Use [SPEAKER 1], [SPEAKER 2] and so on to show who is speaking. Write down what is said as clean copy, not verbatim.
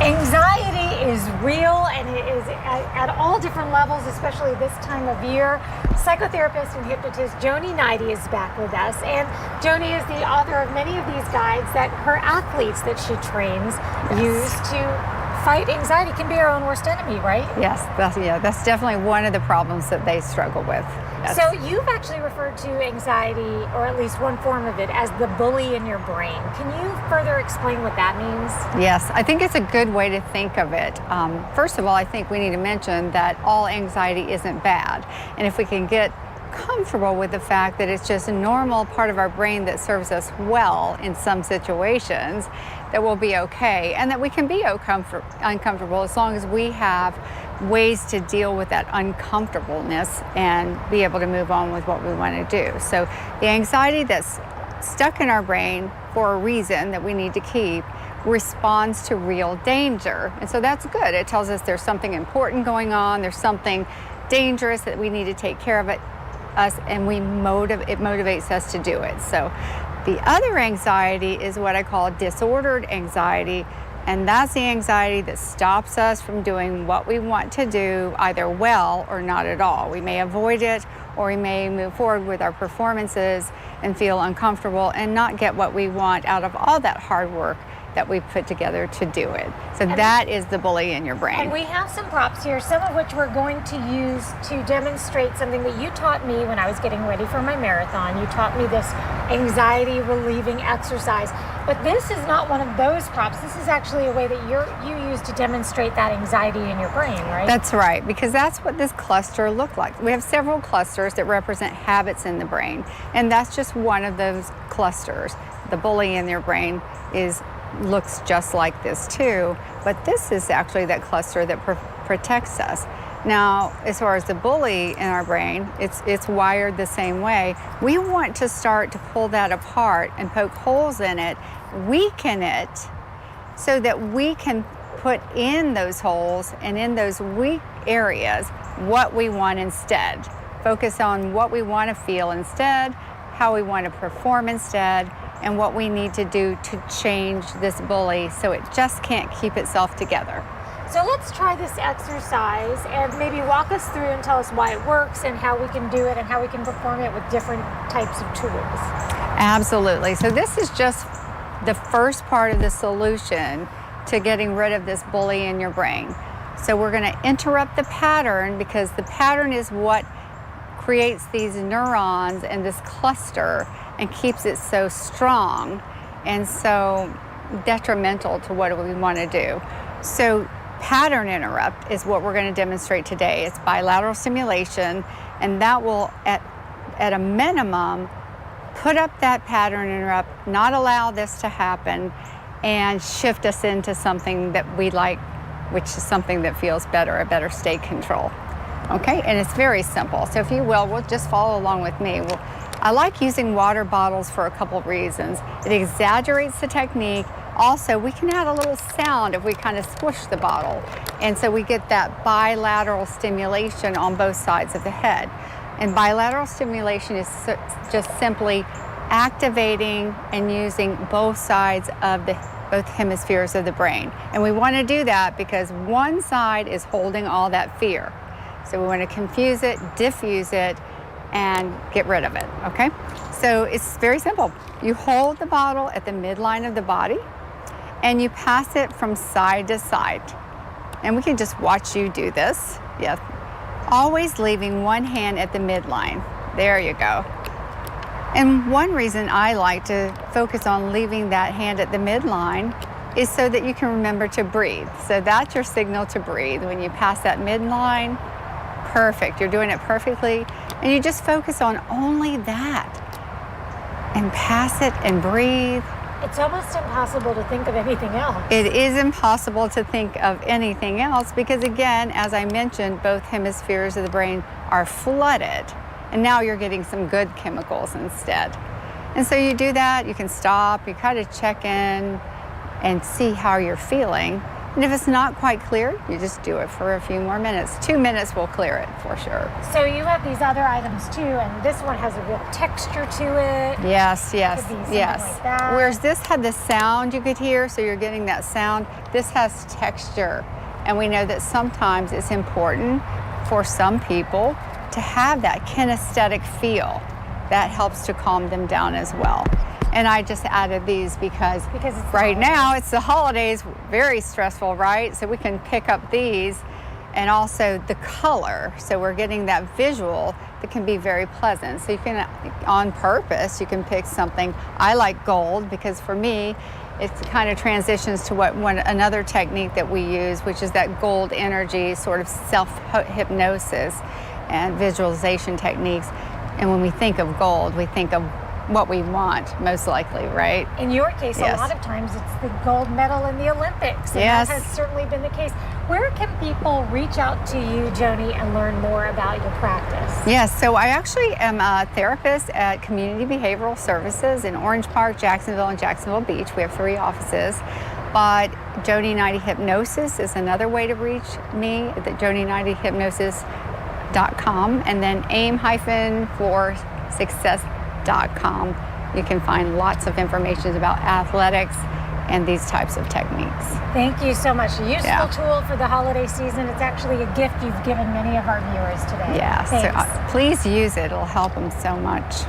[SPEAKER 1] Anxiety is real and it is at all different levels, especially this time of year. Psychotherapist and hypnotist Joni Knighty is back with us. And Joni is the author of many of these guides that her athletes that she trains use to fight anxiety. Can be our own worst enemy, right?
[SPEAKER 2] Yes, that's definitely one of the problems that they struggle with. Yes.
[SPEAKER 1] So you've actually referred to anxiety, or at least one form of it, as the bully in your brain. Can you further explain what that means?
[SPEAKER 2] Yes, I think it's a good way to think of it. First of all, I think we need to mention that all anxiety isn't bad. And if we can get comfortable with the fact that it's just a normal part of our brain that serves us well in some situations, that we'll be okay, and that we can be uncomfortable as long as we have ways to deal with that uncomfortableness and be able to move on with what we want to do. So the anxiety that's stuck in our brain for a reason that we need to keep responds to real danger. And so that's good. It tells us there's something important going on, there's something dangerous that we need to take care of us, and it motivates us to do it. So the other anxiety is what I call disordered anxiety, and that's the anxiety that stops us from doing what we want to do either well or not at all. We may avoid it, or we may move forward with our performances and feel uncomfortable and not get what we want out of all that hard work that we put together to do it. So that is the bully in your brain.
[SPEAKER 1] And we have some props here, some of which we're going to use to demonstrate something that you taught me when I was getting ready for my marathon. You taught me this anxiety relieving exercise. But this is not one of those props. This is actually a way that you use to demonstrate that anxiety in your brain, right?
[SPEAKER 2] That's right, because that's what this cluster looked like. We have several clusters that represent habits in the brain, and that's just one of those clusters. The bully in your brain looks just like this too, but this is actually that cluster that protects us. Now, as far as the bully in our brain, it's wired the same way. We want to start to pull that apart and poke holes in it, weaken it, so that we can put in those holes and in those weak areas what we want instead. Focus on what we want to feel instead, how we want to perform instead, and what we need to do to change this bully so it just can't keep itself together.
[SPEAKER 1] So let's try this exercise and maybe walk us through and tell us why it works and how we can do it and how we can perform it with different types of tools.
[SPEAKER 2] Absolutely. So this is just the first part of the solution to getting rid of this bully in your brain. So we're going to interrupt the pattern, because the pattern is what creates these neurons and this cluster and keeps it so strong and so detrimental to what we want to do. So pattern interrupt is what we're going to demonstrate today. It's bilateral stimulation, and that will at a minimum put up that pattern interrupt, not allow this to happen, and shift us into something that we like, which is something that feels better, a better state control. Okay, and it's very simple. So if you will just follow along with me. I like using water bottles for a couple of reasons. It exaggerates the technique. Also, we can add a little sound if we kind of squish the bottle. And so we get that bilateral stimulation on both sides of the head. And bilateral stimulation is just simply activating and using both sides of both hemispheres of the brain. And we want to do that because one side is holding all that fear. So we want to confuse it, diffuse it, and get rid of it, okay? So it's very simple. You hold the bottle at the midline of the body, and you pass it from side to side. And we can just watch you do this. Yes. Always leaving one hand at the midline. There you go. And one reason I like to focus on leaving that hand at the midline is so that you can remember to breathe. So that's your signal to breathe. When you pass that midline, perfect. You're doing it perfectly. And you just focus on only that. And pass it and breathe.
[SPEAKER 1] It's almost impossible to think of anything else.
[SPEAKER 2] It is impossible to think of anything else because, again, as I mentioned, both hemispheres of the brain are flooded. And now you're getting some good chemicals instead. And so you do that, you can stop, you kind of check in and see how you're feeling. And if it's not quite clear, you just do it for a few more minutes. 2 minutes will clear it for sure.
[SPEAKER 1] So you have these other items too, and this one has a real texture to it.
[SPEAKER 2] Yes, yes,
[SPEAKER 1] Could be something
[SPEAKER 2] yes.
[SPEAKER 1] like that.
[SPEAKER 2] Whereas this had the sound you could hear, so you're getting that sound. This has texture. And we know that sometimes it's important for some people to have that kinesthetic feel. That helps to calm them down as well. And I just added these because
[SPEAKER 1] it's
[SPEAKER 2] right now it's the holidays, very stressful, right? So we can pick up these, and also the color. So we're getting that visual that can be very pleasant. So you can, on purpose, you can pick something. I like gold because for me, it kind of transitions to another technique that we use, which is that gold energy sort of self-hypnosis and visualization techniques. And when we think of gold, we think of what we want, most likely, right?
[SPEAKER 1] In your case,
[SPEAKER 2] Yes.
[SPEAKER 1] a lot of times it's the gold medal in the Olympics. And
[SPEAKER 2] Yes.
[SPEAKER 1] that has certainly been the case. Where can people reach out to you, Joni, and learn more about your practice?
[SPEAKER 2] Yes, so I actually am a therapist at Community Behavioral Services in Orange Park, Jacksonville, and Jacksonville Beach. We have 3 offices. But Joni Knighty Hypnosis is another way to reach me, at JoniKnightyHypnosis.com, and then aim-for-success.com. You can find lots of information about athletics and these types of techniques.
[SPEAKER 1] Thank you so much. A useful
[SPEAKER 2] Yeah.
[SPEAKER 1] tool for the holiday season. It's actually a gift you've given many of our viewers today.
[SPEAKER 2] Yeah, so
[SPEAKER 1] Thanks.
[SPEAKER 2] please use it. It'll help them so much.